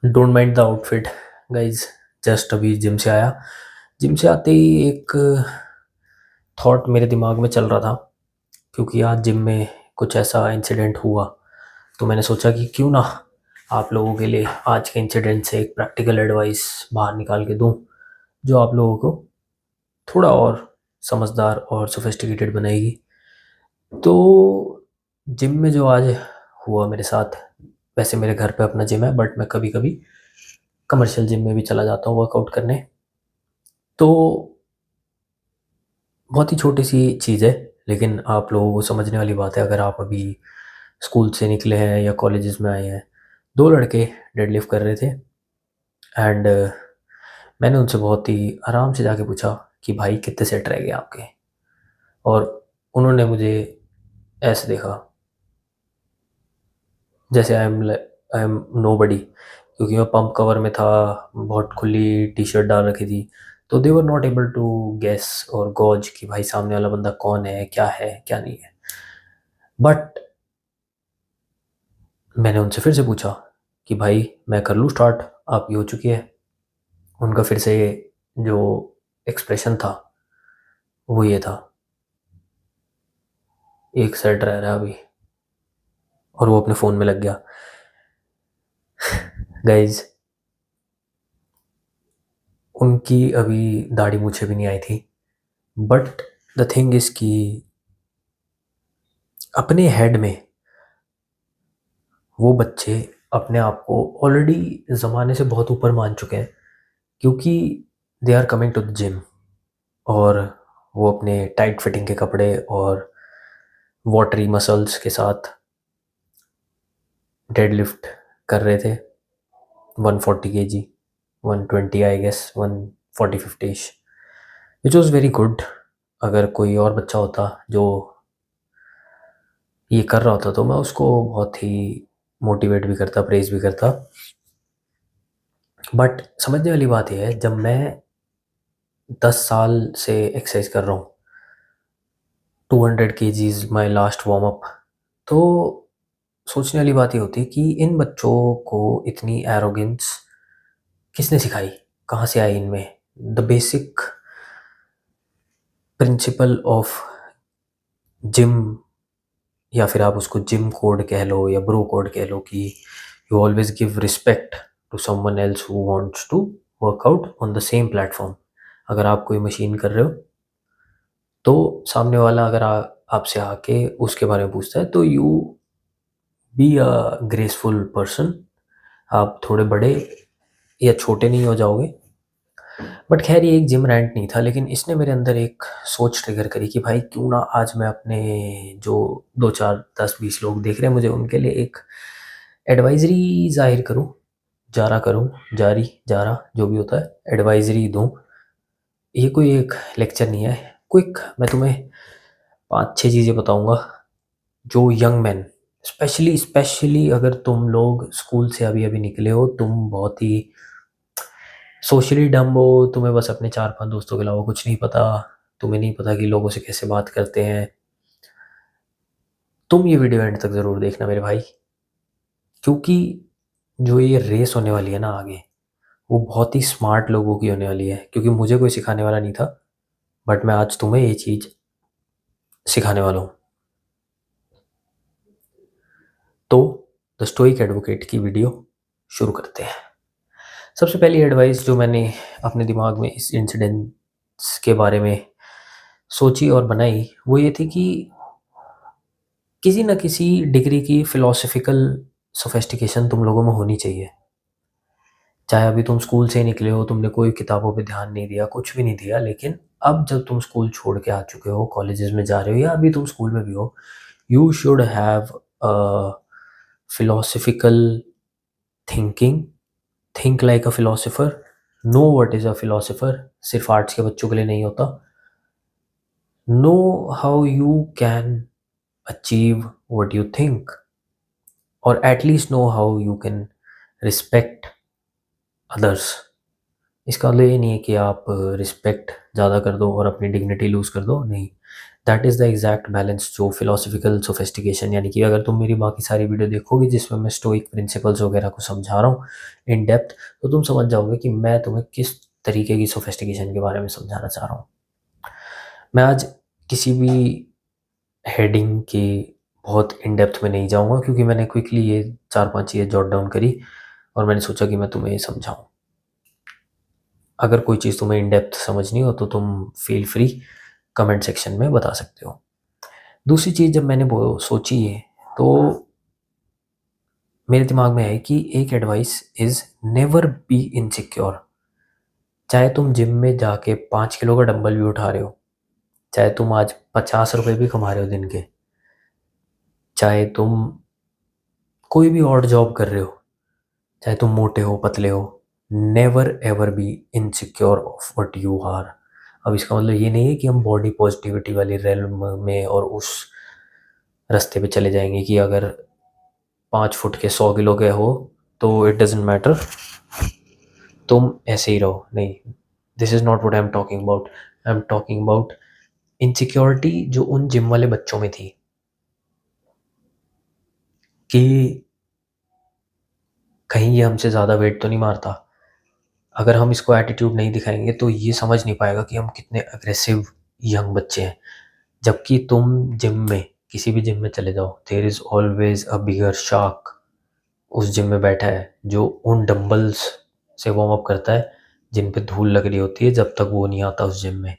Don't mind the outfit guys. Just अभी gym से आया। जिम से आते ही एक थॉट मेरे दिमाग में चल रहा था, क्योंकि आज जिम में कुछ ऐसा इंसिडेंट हुआ। तो मैंने सोचा कि क्यों ना आप लोगों के लिए आज के इंसिडेंट से एक प्रैक्टिकल एडवाइस बाहर निकाल के दूं, जो आप लोगों को थोड़ा और समझदार और सोफिस्टिकेटेड बनाएगी। तो जिम में जो आज हुआ मेरे साथ, वैसे मेरे घर पे अपना जिम है, बट मैं कभी कभी कमर्शियल जिम में भी चला जाता हूँ वर्कआउट करने। तो बहुत ही छोटी सी चीज़ है, लेकिन आप लोगों को समझने वाली बात है। अगर आप अभी स्कूल से निकले हैं या कॉलेजेस में आए हैं, दो लड़के डेडलिफ्ट कर रहे थे। एंड मैंने उनसे बहुत ही आराम से जाके पूछा कि भाई कितने सेट रह गए आपके। और उन्होंने मुझे ऐसे देखा जैसे आई एम नो बडी, क्योंकि मैं पंप कवर में था, बहुत खुली टी शर्ट डाल रखी थी। तो they were not able to guess और गॉज कि भाई सामने वाला बंदा कौन है क्या नहीं है। बट मैंने उनसे फिर से पूछा कि भाई मैं कर लूँ स्टार्ट, आपकी हो चुकी है। उनका फिर से जो एक्सप्रेशन था वो ये था, एक सेट रह रहा है अभी। और वो अपने फ़ोन में लग गया। गाइज, उनकी अभी दाढ़ी मूछें भी नहीं आई थी। बट द थिंग इज़ कि अपने हेड में वो बच्चे अपने आप को ऑलरेडी ज़माने से बहुत ऊपर मान चुके हैं, क्योंकि they are coming to the gym. और वो अपने टाइट फिटिंग के कपड़े और वाटरी मसल्स के साथ डेडलिफ्ट कर रहे थे 140 kg, 120 I guess, 140-50 which was very good. अगर कोई और बच्चा होता जो ये कर रहा होता तो मैं उसको बहुत ही मोटिवेट भी करता, प्रेज भी करता। बट समझने वाली बात यह है, जब मैं 10 साल से एक्सरसाइज कर रहा हूँ, 200 kg my last warm up, तो सोचने वाली बात ये होती है कि इन बच्चों को इतनी एरोगेंस किसने सिखाई, कहाँ से आई इनमें the basic principle of gym. या फिर आप उसको जिम कोड कह लो या ब्रो कोड कह लो कि you always give respect to someone else who wants to work out on the same platform. अगर आप कोई मशीन कर रहे हो, तो सामने वाला अगर आपसे आके उसके बारे में पूछता है, तो you be a graceful person. आप थोड़े बड़े या छोटे नहीं हो जाओगे। बट खैर, ये एक जिम रैंट नहीं था, लेकिन इसने मेरे अंदर एक सोच ट्रिगर करी कि भाई क्यों ना आज मैं अपने जो 2 4 10 20 लोग देख रहे हैं मुझे, उनके लिए एक एडवाइजरी जाहिर करूं, जारा करूं, जारी जारा जो भी होता है, एडवाइजरी दूं। ये कोई एक लेक्चर नहीं है। क्विक मैं तुम्हें 5 6 चीज़ें बताऊंगा जो यंग मैन, स्पेशली स्पेशली अगर तुम लोग स्कूल से अभी अभी निकले हो, तुम बहुत ही सोशली डम्ब हो, तुम्हें बस अपने 4 5 दोस्तों के अलावा कुछ नहीं पता, तुम्हें नहीं पता कि लोगों से कैसे बात करते हैं, तुम ये वीडियो एंड तक ज़रूर देखना मेरे भाई। क्योंकि जो ये रेस होने वाली है ना आगे, वो बहुत ही स्मार्ट लोगों की होने वाली है। क्योंकि मुझे कोई सिखाने वाला नहीं था, बट मैं आज तुम्हें ये चीज़ सिखाने वाला हूँ। तो द स्टोइक एडवोकेट की वीडियो शुरू करते हैं। सबसे पहली एडवाइस जो मैंने अपने दिमाग में इस इंसिडेंट्स के बारे में सोची और बनाई, वो ये थी कि किसी न किसी डिग्री की फ़िलॉसफ़िकल सोफ़िस्टिकेशन तुम लोगों में होनी चाहिए। चाहे अभी तुम स्कूल से ही निकले हो, तुमने कोई किताबों पे ध्यान नहीं दिया, कुछ भी नहीं दिया, लेकिन अब जब तुम स्कूल छोड़ के आ चुके हो, कॉलेजेस में जा रहे हो या अभी तुम स्कूल में भी हो, you should have a philosophical thinking. Think like a philosopher, know what is a philosopher. सिर्फ़ आर्ट्स के बच्चों के लिए नहीं होता। Know how you can achieve what you think, और at least know how you can respect others. इसका मतलब ये नहीं है कि आप रिस्पेक्ट ज़्यादा कर दो और अपनी डिग्निटी लूज़ कर दो, नहीं। That is the exact balance जो फिलोसफिकल सोफिस्टिकेशन, यानी कि अगर तुम मेरी बाकी सारी वीडियो देखोगे जिसमें मैं स्टोइक प्रिंसिपल्स वगैरह को समझा रहा हूँ इन डेप्थ, तो तुम समझ जाओगे कि मैं तुम्हें किस तरीके की सोफिस्टिकेशन के बारे में समझाना चाह रहा हूँ। मैं आज किसी भी हेडिंग के बहुत इन डेप्थ में नहीं जाऊँगा, क्योंकि मैंने क्विकली ये 4-5 चीज़ें जॉट डाउन करी और मैंने सोचा कि मैं तुम्हें ये समझाऊँ। अगर कोई चीज़ तुम्हें इन डेप्थ समझनी हो तो तुम फील फ्री कमेंट सेक्शन में बता सकते हो। दूसरी चीज़ जब मैंने वो सोची है तो मेरे दिमाग में है कि एक advice is never be insecure. चाहे तुम जिम में जाके 5 किलो का डंबल भी उठा रहे हो, चाहे तुम आज 50 रुपये भी कमा रहे हो दिन के, चाहे तुम कोई भी और जॉब कर रहे हो, चाहे तुम मोटे हो पतले हो, never ever be insecure of what you are. अब इसका मतलब ये नहीं है कि हम बॉडी पॉजिटिविटी वाली रेलम में और उस रास्ते पे चले जाएंगे कि अगर 5 फुट के 100 किलो के हो तो इट डजेंट मैटर, तुम ऐसे ही रहो। नहीं, this is not what I am talking about. I am talking about insecurity जो उन जिम वाले बच्चों में थी कि कहीं ये हमसे ज़्यादा वेट तो नहीं मारता। अगर हम इसको एटीट्यूड नहीं दिखाएंगे तो ये समझ नहीं पाएगा कि हम कितने अग्रेसिव यंग बच्चे हैं। जबकि तुम जिम में, किसी भी जिम में चले जाओ, there is always a bigger shark उस जिम में बैठा है जो उन डंबल्स से वार्म अप करता है जिन पे धूल लग रही होती है जब तक वो नहीं आता उस जिम में।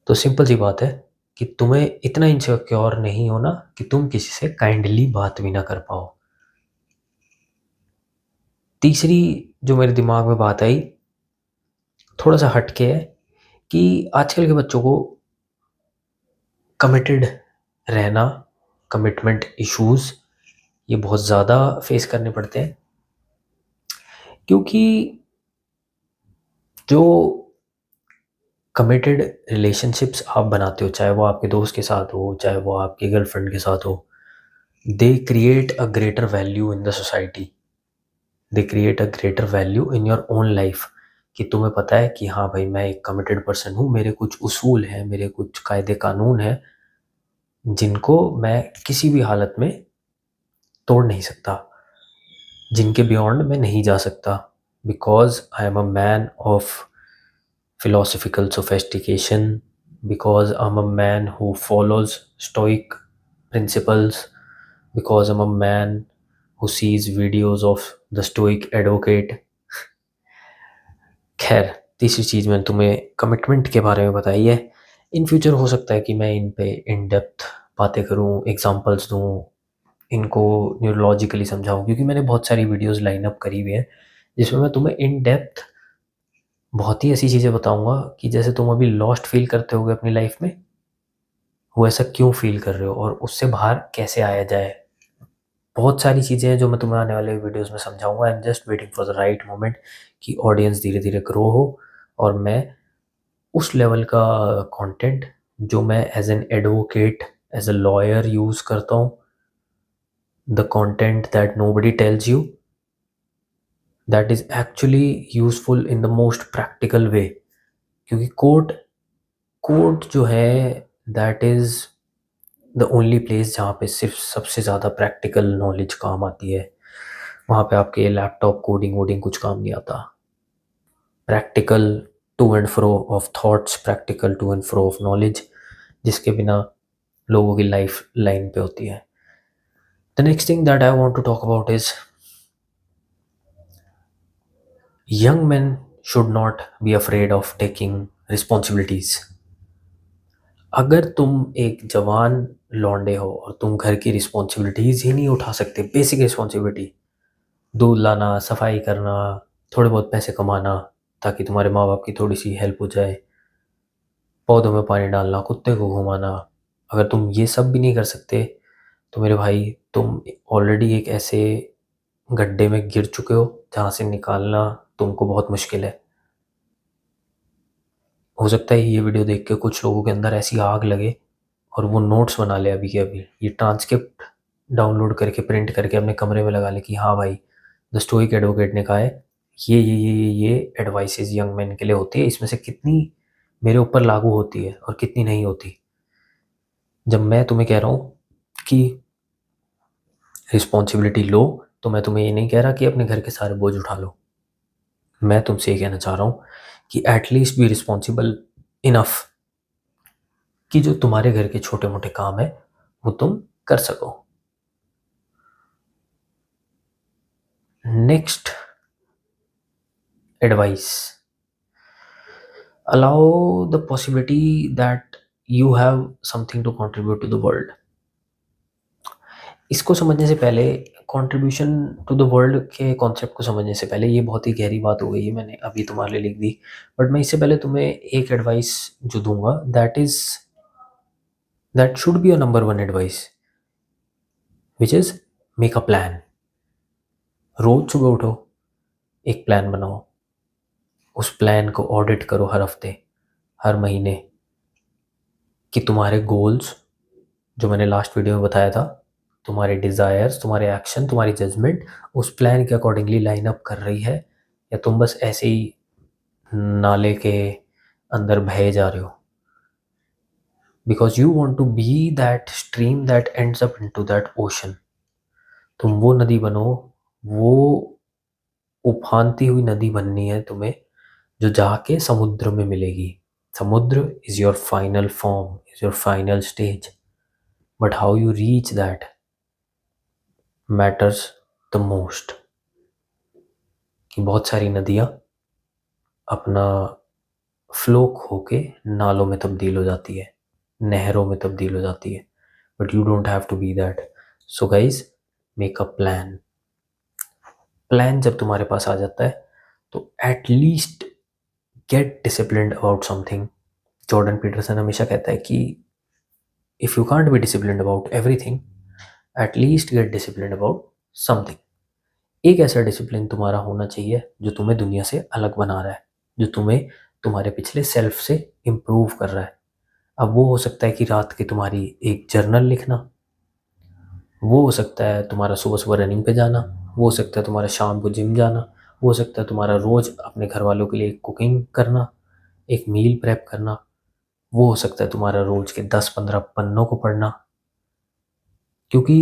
तो सिंपल सी बात है कि तुम्हें इतना इनसिक्योर नहीं होना कि तुम किसी से काइंडली बात भी ना कर पाओ। तीसरी जो मेरे दिमाग में बात आई थोड़ा सा हटके है कि आजकल के बच्चों को कमिटेड रहना, कमिटमेंट इश्यूज ये बहुत ज़्यादा फेस करने पड़ते हैं, क्योंकि जो कमिटेड रिलेशनशिप्स आप बनाते हो, चाहे वो आपके दोस्त के साथ हो, चाहे वो आपकी गर्लफ्रेंड के साथ हो, they create a greater value in the society, they create a greater value in your own life. कि तुम्हें पता है कि हाँ भाई, मैं एक कमिटेड पर्सन हूँ, मेरे कुछ उसूल हैं, मेरे कुछ कायदे कानून हैं जिनको मैं किसी भी हालत में तोड़ नहीं सकता, जिनके बियॉन्ड मैं नहीं जा सकता, because I am a man of philosophical sophistication, because I'm a man who follows stoic principles, because I'm a man who sees videos of the stoic advocate। खैर, तीसरी चीज़ मैंने तुम्हें कमिटमेंट के बारे में बताई है। इन फ्यूचर हो सकता है कि मैं इन पे इन डेप्थ बातें करूं, एग्जांपल्स दूं, इनको न्यूरोलॉजिकली समझाऊं, क्योंकि मैंने बहुत सारी वीडियोस लाइन अप करी हुई हैं जिसमें मैं तुम्हें इन डेप्थ बहुत ही ऐसी चीज़ें बताऊंगा कि जैसे तुम अभी लॉस्ट फील करते होगे अपनी लाइफ में, वो ऐसा क्यों फील कर रहे हो और उससे बाहर कैसे आया जाए। बहुत सारी चीज़ें हैं जो मैं तुम्हें आने वाले वीडियोस में समझाऊंगा। I am just waiting for the right moment कि ऑडियंस धीरे धीरे ग्रो हो और मैं उस लेवल का कंटेंट जो मैं as an advocate, as a lawyer use करता हूँ, the content that nobody tells you, that is actually useful in the most practical way. क्योंकि कोर्ट कोर्ट जो है that is the only place जहाँ पे सिर्फ सबसे ज़्यादा प्रैक्टिकल नॉलेज काम आती है। वहाँ पे आपके लैपटॉप कोडिंग वोडिंग कुछ काम नहीं आता। Practical to and fro of thoughts, practical to and fro of knowledge, जिसके बिना लोगों की लाइफ लाइन पे होती है। The next thing that I want to talk about is young men should not be afraid of taking responsibilities. अगर तुम एक जवान लौंडे हो और तुम घर की रिस्पॉन्सिबिलिटीज ही नहीं उठा सकते, बेसिक रिस्पॉन्सिबिलिटी, दूध लाना, सफाई करना, थोड़े बहुत पैसे कमाना ताकि तुम्हारे माँ बाप की थोड़ी सी हेल्प हो जाए, पौधों में पानी डालना, कुत्ते को घुमाना, अगर तुम ये सब भी नहीं कर सकते तो मेरे भाई तुम ऑलरेडी एक ऐसे गड्ढे में गिर चुके हो जहाँ से निकालना तुमको बहुत मुश्किल है। हो सकता है ये वीडियो देख के कुछ लोगों के अंदर ऐसी आग लगे और वो नोट्स बना ले अभी के अभी, ये ट्रांसक्रिप्ट डाउनलोड करके प्रिंट करके अपने कमरे में लगा ले कि हाँ भाई, द स्टोइक एडवोकेट ने कहा है ये एडवाइसेस यंग मैन के लिए होती है, इसमें से कितनी मेरे ऊपर लागू होती है और कितनी नहीं होती। जब मैं तुम्हें कह रहा हूँ कि रिस्पॉन्सिबिलिटी लो, तो मैं तुम्हें ये नहीं कह रहा कि अपने घर के सारे बोझ उठा लो। मैं तुमसे ये कहना चाह रहा हूँ कि एटलीस्ट बी रिस्पॉन्सिबल इनफ कि जो तुम्हारे घर के छोटे मोटे काम है वो तुम कर सको। Next advice, allow the possibility that you have something to contribute to the world। इसको समझने से पहले, कंट्रीब्यूशन टू द वर्ल्ड के कॉन्सेप्ट को समझने से पहले, ये बहुत ही गहरी बात हो गई है, मैंने अभी तुम्हारे लिए लिख दी, बट मैं इससे पहले तुम्हें एक एडवाइस जो दूंगा, that should be a number one advice, which is make a plan. रोज सुबह उठो, एक प्लान बनाओ, उस प्लान को ऑडिट करो हर हफ्ते, हर महीने, कि तुम्हारे गोल्स जो मैंने लास्ट वीडियो में बताया था, तुम्हारे डिज़ायर्स, तुम्हारे एक्शन, तुम्हारी जजमेंट उस प्लान के अकॉर्डिंगली लाइन अप कर रही है, या तुम बस ऐसे ही नाले के अंदर बहे जा रहे हो। Because you want to be that stream that ends up into that ocean. तुम वो नदी बनो, वो उफानती हुई नदी बननी है तुम्हें, जो जाके समुद्र में मिलेगी। समुद्र is your final form, is your final stage, but how you reach that matters the most. कि बहुत सारी नदियाँ अपना फ्लो खो के नालों में तब्दील हो जाती है, नहरों में तब्दील हो जाती है, but you don't have to be that. So guys, make a plan. Plan जब तुम्हारे पास आ जाता है तो at least get disciplined about something. Jordan Peterson हमेशा कहता है कि if you can't be disciplined about everything, at least get disciplined about something. एक ऐसा डिसिप्लिन तुम्हारा होना चाहिए जो तुम्हें दुनिया से अलग बना रहा है, जो तुम्हें तुम्हारे पिछले सेल्फ से इम्प्रूव कर रहा है। अब वो हो सकता है कि रात की तुम्हारी एक जर्नल लिखना, वो हो सकता है तुम्हारा सुबह सुबह रनिंग पे जाना, वो हो सकता है तुम्हारा शाम को जिम जाना, वो हो सकता है तुम्हारा रोज़ अपने घर वालों के लिए कुकिंग करना, एक मील प्रेप करना, वो हो सकता है तुम्हारा रोज़ के 10-15 पन्नों को पढ़ना। क्योंकि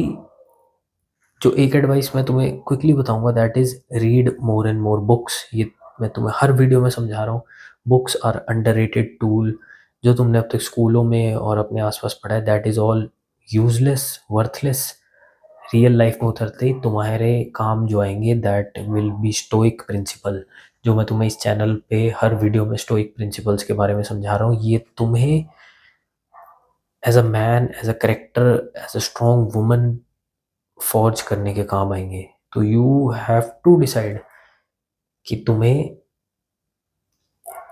जो एक एडवाइस मैं तुम्हें क्विकली बताऊंगा, that is read more and more books. ये मैं तुम्हें हर वीडियो में समझा रहा हूँ। Books are underrated tool. जो तुमने अब तक स्कूलों में और अपने आसपास पढ़ा है, that is all useless, worthless. Real life में उतरते ही तुम्हारे काम जो आएंगे, that will be stoic principle. जो मैं तुम्हें इस चैनल पे हर वीडियो में स्टोइक प्रिंसिपल्स के बारे में समझा रहा हूँ, ये तुम्हें as a man, as a character, as a strong woman forge करने के काम आएंगे। तो यू हैव टू डिसाइड कि तुम्हें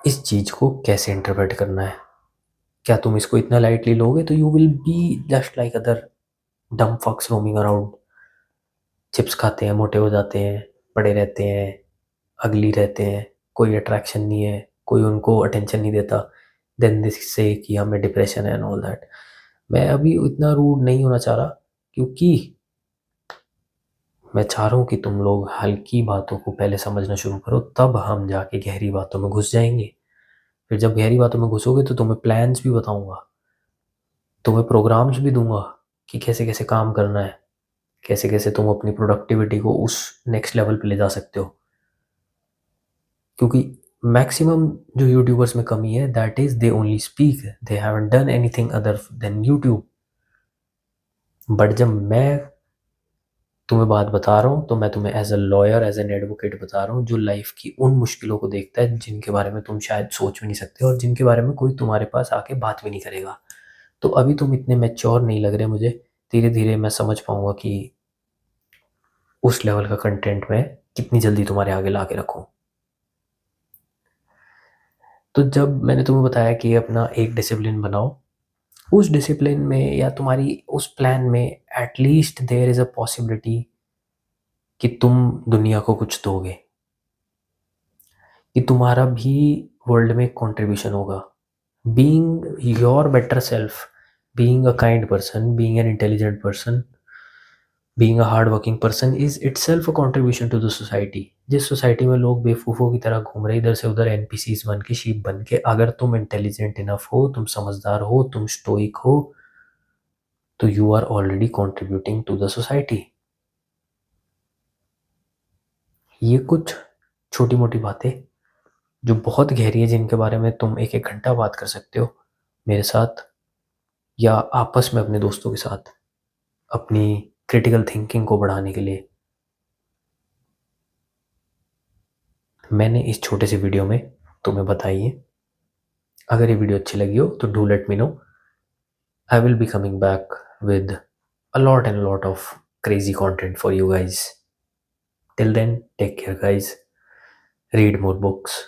इस चीज़ को कैसे इंटरप्रेट करना है। क्या तुम इसको इतना लाइटली लोगे तो you will be just like other डम फक्स रोमिंग अराउंड। चिप्स खाते हैं, मोटे हो जाते हैं, पड़े रहते हैं, अगली रहते हैं, कोई अट्रैक्शन नहीं है, कोई उनको अटेंशन नहीं देता, देन दिस से कि हमें डिप्रेशन है एंड ऑल दैट। मैं अभी इतना रूड नहीं होना चाह रहा, क्योंकि मैं चाह रहा हूँ कि तुम लोग हल्की बातों को पहले समझना शुरू करो, तब हम जाके गहरी बातों में घुस जाएंगे। फिर जब गहरी बातों में घुसोगे तो तुम्हें प्लान्स भी बताऊंगा, तुम्हें प्रोग्राम्स भी दूंगा कि कैसे कैसे काम करना है, कैसे कैसे तुम अपनी प्रोडक्टिविटी को उस नेक्स्ट लेवल पे ले जा सकते हो। क्योंकि मैक्सिमम जो यूट्यूबर्स में कमी है, that is they only speak, they haven't done anything other than YouTube. But जब मैं तुम्हें बात बता रहा हूँ, तो मैं तुम्हें as a lawyer, as an advocate बता रहा हूँ, जो लाइफ की उन मुश्किलों को देखता है जिनके बारे में तुम शायद सोच भी नहीं सकते, और जिनके बारे में कोई तुम्हारे पास आके बात भी नहीं करेगा। तो अभी तुम इतने मैच्योर नहीं लग रहे मुझे, धीरे धीरे मैं समझ पाऊंगा कि उस लेवल का कंटेंट मैं कितनी जल्दी तुम्हारे आगे ला के रखूँ। तो जब मैंने तुम्हें बताया कि अपना एक डिसिप्लिन बनाओ, उस डिसिप्लिन में या तुम्हारी उस प्लान में at least there is a possibility कि तुम दुनिया को कुछ दोगे, कि तुम्हारा भी वर्ल्ड में कंट्रीब्यूशन होगा। Being your better self, being a kind person, being an intelligent person, being a hard working person is itself a contribution to the society. जिस सोसाइटी में लोग बेवकूफ़ों की तरह घूम रहे इधर से उधर, एनपीसीज बन के, शीप बन के, अगर तुम इंटेलिजेंट इनफ हो, तुम समझदार हो, तुम स्टोइक हो, तो you are already contributing to the society. ये कुछ छोटी मोटी बातें जो बहुत गहरी है, जिनके बारे में तुम एक एक घंटा बात कर सकते हो मेरे साथ या आपस में अपने दोस्तों के साथ, अपनी क्रिटिकल थिंकिंग को बढ़ाने के लिए। मैंने इस छोटे से वीडियो में तुम्हें बताई है। अगर ये वीडियो अच्छी लगी हो तो do let me know. I will be coming back with a lot of crazy content for you guys. Till then, take care, guys. Read more books.